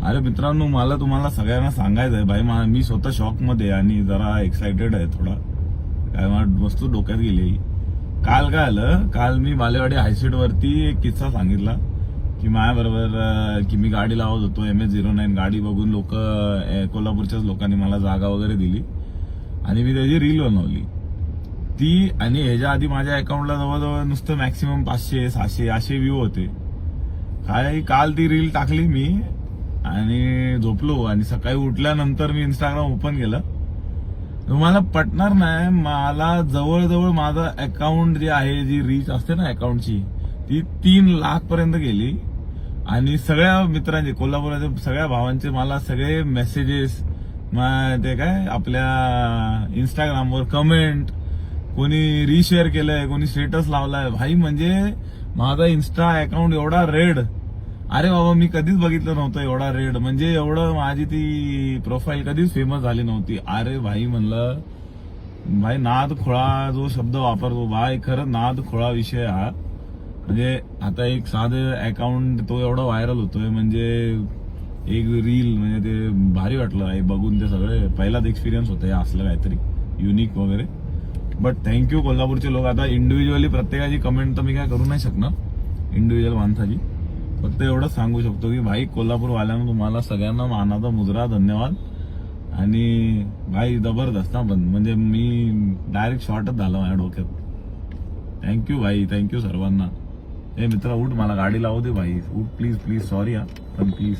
अरे मित्रांनो, मला तुम्हाला सगळ्यांना सांगायचं आहे भाई, मी स्वतः शॉक मध्ये आणि जरा एक्साइटेड आहे थोडा. काय मला वस्तू डोक्यात गेली. काल काय आलं, काल मी बालेवाडी हायस्पीड वरती एक किस्सा सांगितला की माझ्याबरोबर की मी गाडी लावत होतो MS-09 गाडी बघून लोक कोल्हापूरच्याच लोकांनी मला जागा वगैरे दिली आणि मी त्याची रील बनवली ती. आणि ह्याच्या आधी माझ्या अकाउंटला जवळजवळ नुसतं मॅक्सिमम 500-600 असे व्ह्यू होते. काय काल ती रील टाकली मी आणि झोपलो आणि सकाळी उठल्यानंतर मी इंस्टाग्राम ओपन केलं. तुम्हाला पटणार नाही, मला जवळजवळ माझं अकाउंट जे आहे, जी रीच असते ना अकाउंटची, ती 3 लाख पर्यंत गेली. आणि सगळ्या मित्रांचे, कोल्हापुराच्या सगळ्या भावांचे मला सगळे मेसेजेस, ते काय आपल्या इंस्टाग्रामवर कमेंट, कोणी रिशेअर केलंय, कोणी स्टेटस लावलाय. भाई म्हणजे माझा इन्स्टा अकाउंट एवढा रेड, अरे बाबा मी कधीच बघितलं नव्हतं एवढा रेड. म्हणजे एवढं माझी ती प्रोफाईल कधीच फेमस झाली नव्हती. अरे भाई म्हणलं, भाई नाद खोळा जो शब्द वापरतो भाई, खरंच नाद खोळा विषय हा. म्हणजे आता एक साधं अकाउंट तो एवढा व्हायरल होतोय, म्हणजे एक रील, म्हणजे ते भारी वाटलं आहे बघून. ते सगळे पहिलाच एक्सपिरियन्स होतं असलं काहीतरी युनिक वगैरे. बट थँक्यू कोल्हापूरचे लोक. आता इंडिव्हिज्युअली प्रत्येकाची कमेंट तर मी काय करू नाही शकणार, इंडिव्हिज्युअल माणसाची. फक्त एवढंच सांगू शकतो की भाई कोल्हापूरवाल्यांना, तुम्हाला सगळ्यांना मानाचा मुजरा धन्यवाद. आणि भाई जबरदस्त ना, पण म्हणजे मी डायरेक्ट शॉर्टच झालं माझ्या डोक्यात. थँक्यू भाई, थँक्यू सर्वांना. हे मित्र उठ, मला गाडी लावू दे भाई, उठ प्लीज प्लीज. सॉरी हा, पण प्लीज.